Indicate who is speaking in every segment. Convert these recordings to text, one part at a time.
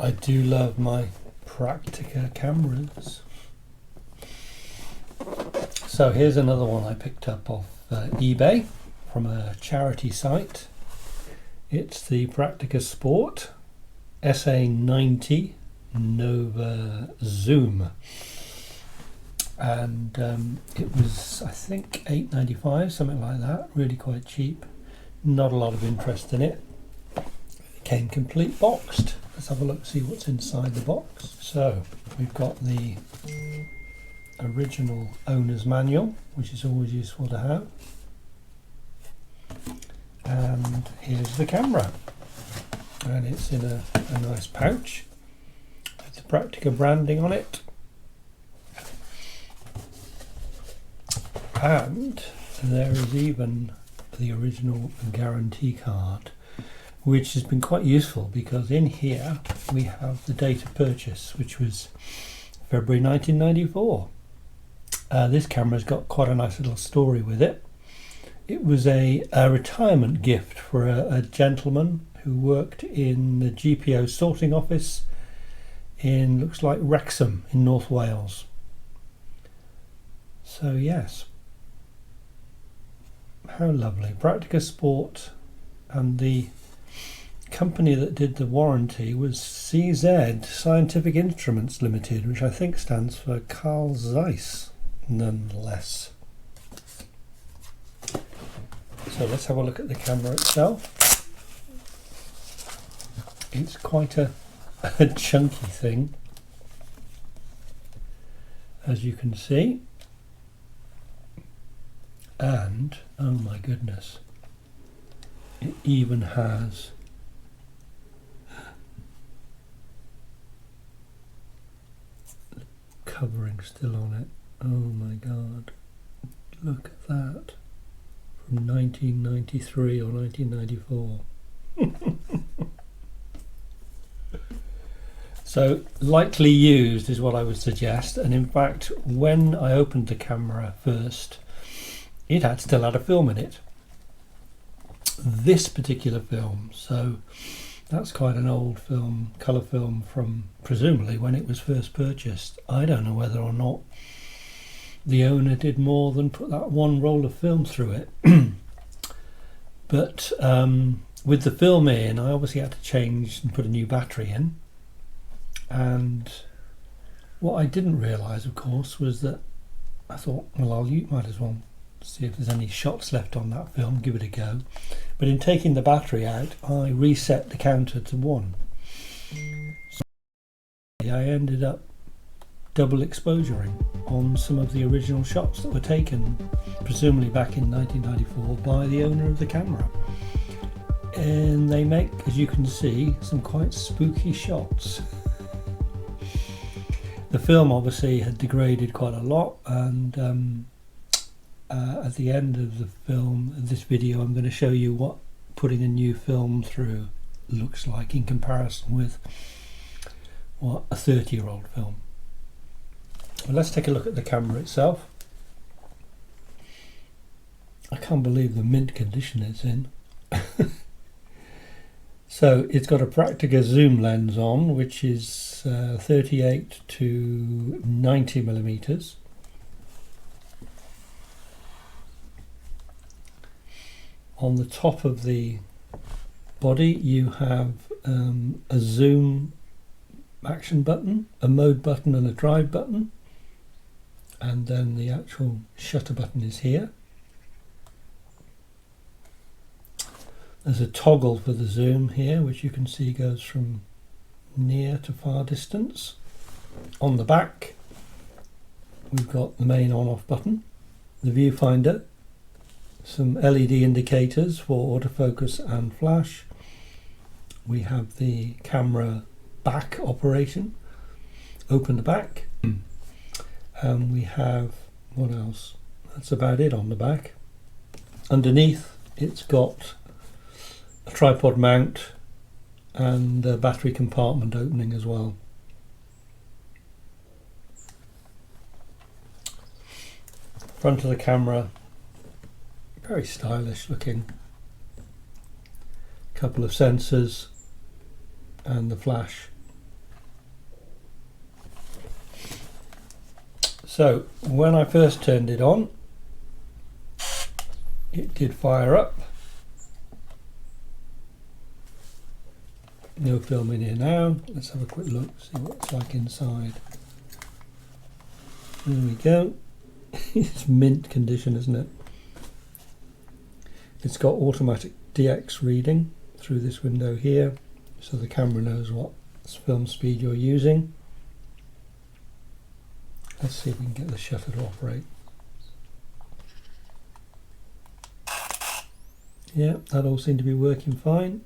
Speaker 1: I do love my Praktica cameras. So here's another one I picked up off eBay from a charity site. It's the Praktica Sport SA90 Nova Zoom, and it was, I think, $8.95, something like that. Really quite cheap. Not a lot of interest in it. It came complete boxed. Let's have a look, see what's inside the box. So we've got the original owner's manual, which is always useful to have, and here's the camera, and it's in a nice pouch with the Praktica branding on it, and there is even the original guarantee card, which has been quite useful because in here we have the date of purchase, which was February 1994. This camera's got quite a nice little story with it. It was a retirement gift for a gentleman who worked in the GPO sorting office in, looks like, Wrexham in North Wales. So yes, how lovely. Praktica Sport, and the company that did the warranty was CZ Scientific Instruments Limited, which I think stands for Carl Zeiss nonetheless. So let's have a look at the camera itself. It's quite a chunky thing, as you can see, and oh my goodness, it even has covering still on it. Oh my god, look at that, from 1993 or 1994. So lightly used is what I would suggest, and in fact when I opened the camera first, it still had a film in it, this particular film. So that's quite an old film, colour film, from presumably when it was first purchased. I don't know whether or not the owner did more than put that one roll of film through it. But with the film in, I obviously had to change and put a new battery in. And what I didn't realise, of course, was that I thought, well, might as well see if there's any shots left on that film, give it a go. But in taking the battery out, I reset the counter to 1. So I ended up double exposuring on some of the original shots that were taken, presumably back in 1994, by the owner of the camera. And they make, as you can see, some quite spooky shots. The film obviously had degraded quite a lot, and at the end of the film, this video, I'm going to show you what putting a new film through looks like in comparison with what a 30-year-old film. Well, let's take a look at the camera itself. I can't believe the mint condition it's in. So it's got a Praktica zoom lens on, which is 38 to 90 millimeters. On the top of the body you have a zoom action button, a mode button and a drive button, and then the actual shutter button is here. There's a toggle for the zoom here, which you can see goes from near to far distance. On the back we've got the main on-off button, the viewfinder, some LED indicators for autofocus and flash. We have the camera back operation, open the back, and we have, what else? That's about it on the back. Underneath it's got a tripod mount and a battery compartment opening as well. Front of the camera, very stylish looking. Couple of sensors and the flash So when I first turned it on, it did fire up. No film in here now. Let's have a quick look, see what it's like inside. There we go. It's mint condition, isn't it? It's got automatic DX reading through this window here, so the camera knows what film speed you're using. Let's see if we can get the shutter to operate. Yeah, that all seemed to be working fine.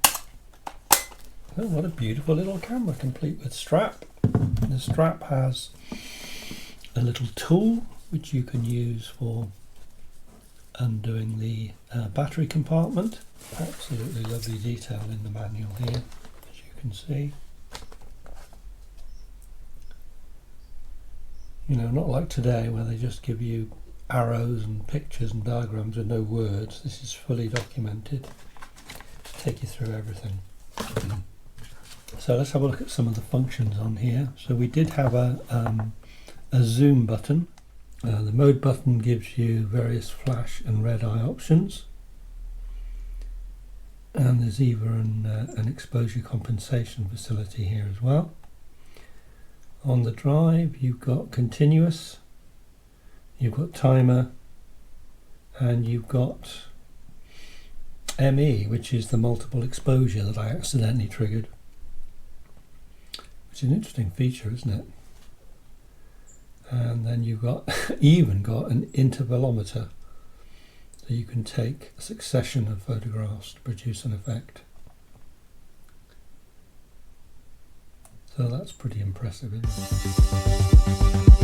Speaker 1: Oh, what a beautiful little camera, complete with strap. The strap has a little tool which you can use for undoing the battery compartment. Absolutely lovely detail in the manual here, as you can see. You know, not like today where they just give you arrows and pictures and diagrams with no words. This is fully documented. Take you through everything. So let's have a look at some of the functions on here. So we did have a zoom button. The mode button gives you various flash and red eye options. And there's even an exposure compensation facility here as well. On the drive you've got continuous, you've got timer, and you've got ME, which is the multiple exposure that I accidentally triggered. Which is an interesting feature, isn't it? And then you've got even got an intervalometer, so you can take a succession of photographs to produce an effect. So that's pretty impressive, isn't it?